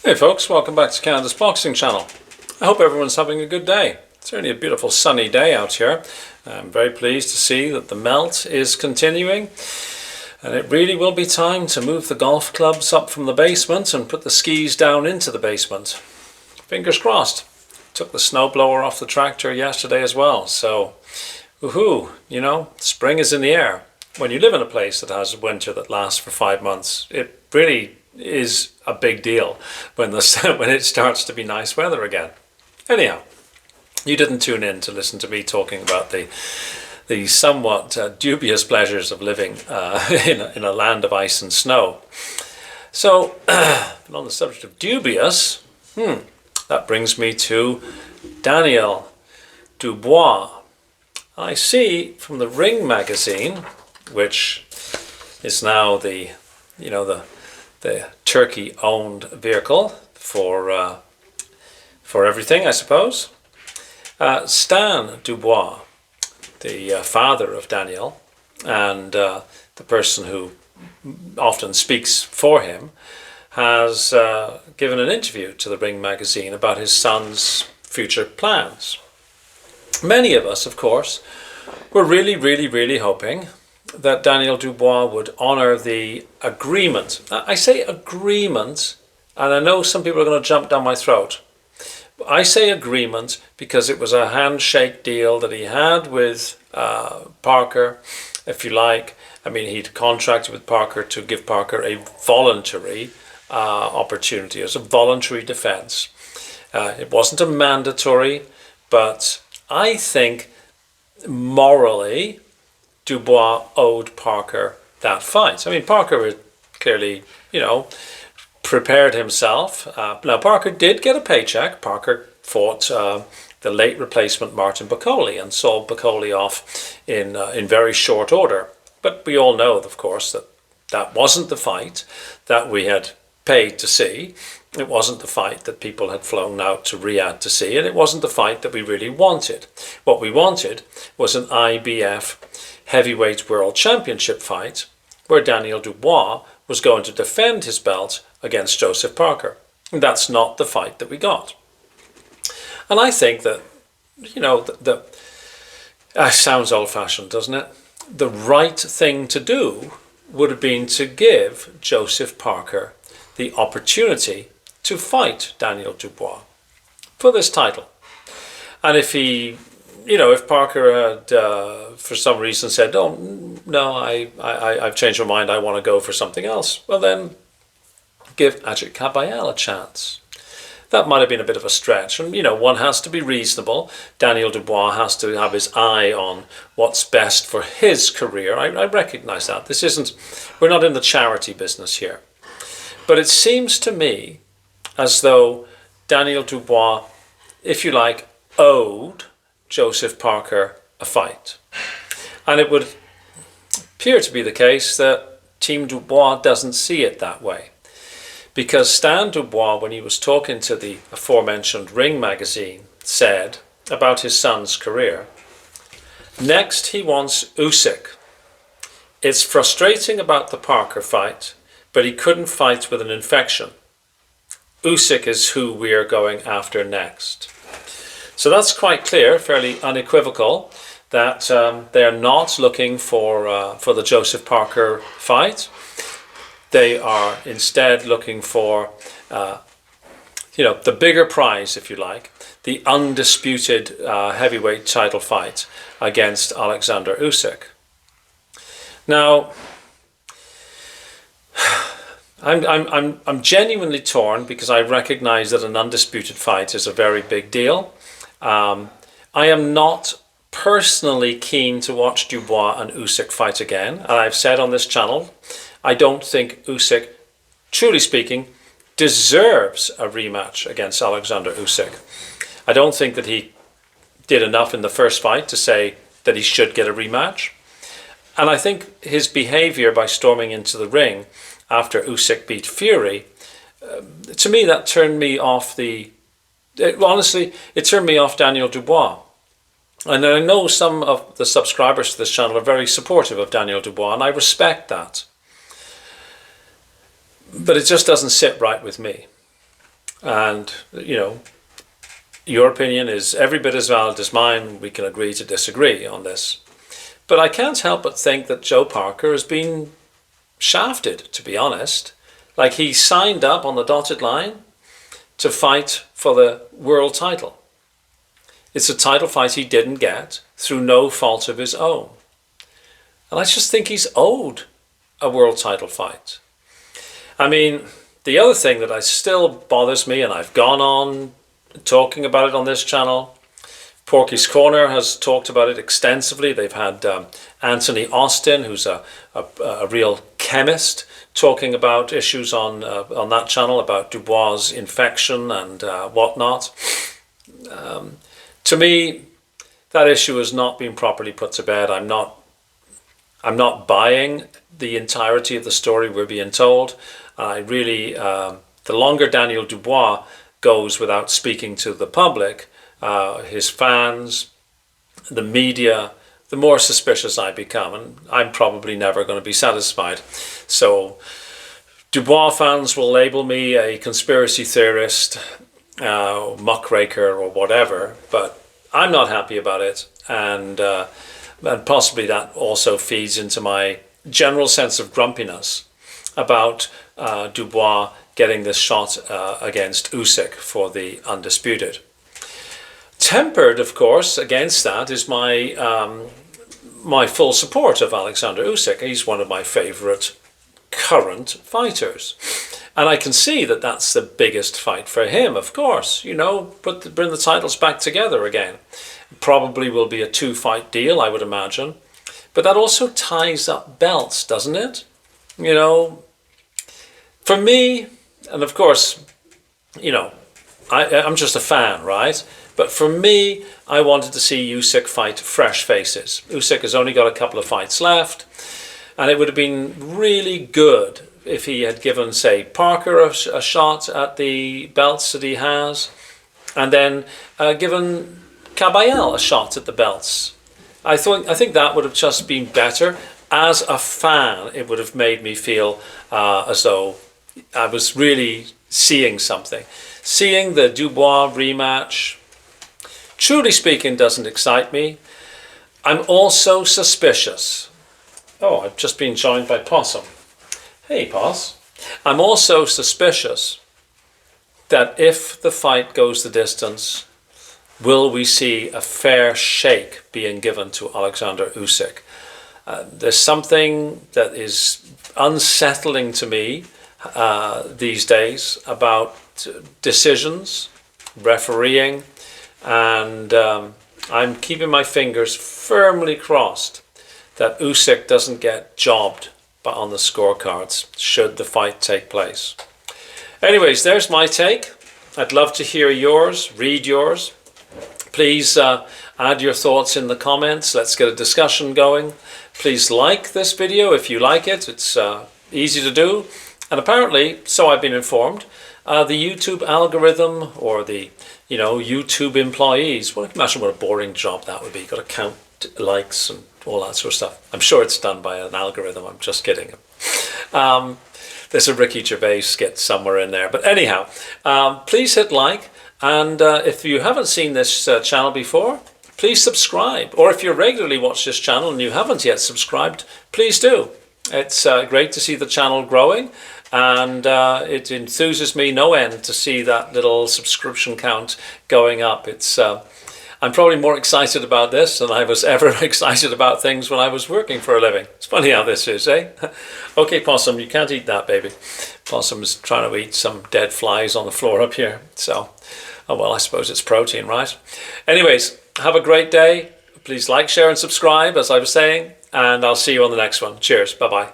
Hey folks, welcome back to Canada's Boxing Channel. I hope everyone's having a good day. It's certainly a beautiful sunny day out here. I'm very pleased to see that the melt is continuing, and it really will be time to move the golf clubs up from the basement and put the skis down into the basement. Fingers crossed. Took the snowblower off the tractor yesterday as well, so woohoo, spring is in the air. When you live in a place that has a winter that lasts for 5 months, it really is a big deal when it starts to be nice weather again. Anyhow, you didn't tune in to listen to me talking about the somewhat dubious pleasures of living in a land of ice and snow. So, on the subject of dubious, that brings me to Daniel Dubois. I see from the Ring magazine, which is now the Turkey-owned vehicle for everything, I suppose. Stan Dubois, the father of Daniel, and the person who often speaks for him, has given an interview to the Ring magazine about his son's future plans. Many of us, of course, were really hoping that Daniel Dubois would honour the agreement. I say agreement, and I know some people are going to jump down my throat. I say agreement because it was a handshake deal that he had with Parker, if you like. I mean, he'd contracted with Parker to give Parker a voluntary opportunity, as a voluntary defence. It wasn't a mandatory, but I think morally Dubois owed Parker that fight. I mean, Parker had clearly, prepared himself. Now, Parker did get a paycheck. Parker fought the late replacement Martin Bakole and sold Bakole off in very short order. But we all know, of course, that that wasn't the fight that we had paid to see. It wasn't the fight that people had flown out to Riyadh to see, and it wasn't the fight that we really wanted. What we wanted was an IBF heavyweight world championship fight where Daniel Dubois was going to defend his belt against Joseph Parker. And that's not the fight that we got. And I think that, sounds old-fashioned, doesn't it? The right thing to do would have been to give Joseph Parker the opportunity to fight Daniel Dubois for this title. And if Parker had for some reason said, "Oh no, I've changed my mind, I want to go for something else," well then, give Ajit Kabayel a chance. That might have been a bit of a stretch, and one has to be reasonable. Daniel Dubois has to have his eye on what's best for his career. I recognise that. We're not in the charity business here. But it seems to me as though Daniel Dubois, if you like, owed Joseph Parker a fight. And it would appear to be the case that Team Dubois doesn't see it that way. Because Stan Dubois, when he was talking to the aforementioned Ring magazine, said about his son's career, next he wants Usyk. It's frustrating about the Parker fight, but he couldn't fight with an infection. Usyk is who we are going after next. So that's quite clear, fairly unequivocal, that they are not looking for the Joseph Parker fight. They are instead looking for, the bigger prize, if you like, the undisputed heavyweight title fight against Olexander Usyk. Now, I'm genuinely torn because I recognise that an undisputed fight is a very big deal. I am not personally keen to watch Dubois and Usyk fight again, and I've said on this channel, I don't think Usyk, truly speaking, deserves a rematch against Alexander Usyk. I don't think that he did enough in the first fight to say that he should get a rematch. And I think his behaviour by storming into the ring after Usyk beat Fury, to me that turned me off honestly, it turned me off Daniel Dubois. And I know some of the subscribers to this channel are very supportive of Daniel Dubois, and I respect that. But it just doesn't sit right with me. And, your opinion is every bit as valid as mine. We can agree to disagree on this. But I can't help but think that Joe Parker has been shafted, to be honest. Like, he signed up on the dotted line to fight for the world title. It's a title fight he didn't get through no fault of his own. And I just think he's owed a world title fight. I mean, the other thing that still bothers me, and I've gone on talking about it on this channel, Porky's Corner has talked about it extensively. They've had Anthony Austin, who's a real chemist, talking about issues on that channel about Dubois' infection and whatnot. To me, that issue has not been properly put to bed. I'm not buying the entirety of the story we're being told. I really, the longer Daniel Dubois goes without speaking to the public, his fans, the media, the more suspicious I become, and I'm probably never going to be satisfied. So Dubois fans will label me a conspiracy theorist, muckraker or whatever, but I'm not happy about it, and possibly that also feeds into my general sense of grumpiness about Dubois getting this shot against Usyk for the undisputed. Tempered, of course, against that is my my full support of Olexander Usyk. He's one of my favourite current fighters, and I can see that that's the biggest fight for him. Of course, bring the titles back together again. Probably will be a 2-fight deal, I would imagine, but that also ties up belts, doesn't it? For me, and of course, I'm just a fan, right? But for me, I wanted to see Usyk fight fresh faces. Usyk has only got a couple of fights left, and it would have been really good if he had given, say, Parker a shot at the belts that he has, and then given Caballel a shot at the belts. I think that would have just been better. As a fan, it would have made me feel as though I was really seeing something. Seeing the Dubois rematch, truly speaking, doesn't excite me. I'm also suspicious. Oh, I've just been joined by Possum. Hey, Poss. I'm also suspicious that if the fight goes the distance, will we see a fair shake being given to Olexander Usyk? There's something that is unsettling to me these days about decisions, refereeing, and I'm keeping my fingers firmly crossed that Usyk doesn't get jobbed on the scorecards should the fight take place. Anyways, there's my take. I'd love to hear yours, read yours. Please add your thoughts in the comments. Let's get a discussion going. Please like this video if you like it. It's easy to do. And apparently, so I've been informed, the YouTube algorithm or the YouTube employees, well, imagine what a boring job that would be. You've got to count likes and all that sort of stuff. I'm sure it's done by an algorithm. I'm just kidding. There's a Ricky Gervais skit somewhere in there. But anyhow, please hit like. And if you haven't seen this channel before, please subscribe. Or if you regularly watch this channel and you haven't yet subscribed, please do. It's great to see the channel growing, and it enthuses me no end to see that little subscription count going up. I'm probably more excited about this than I was ever excited about things when I was working for a living. It's funny how this is, eh? Okay, Possum, you can't eat that, baby. Possum's trying to eat some dead flies on the floor up here. So, oh well, I suppose it's protein, right? Anyways, have a great day. Please like, share, and subscribe, as I was saying, and I'll see you on the next one. Cheers. Bye-bye.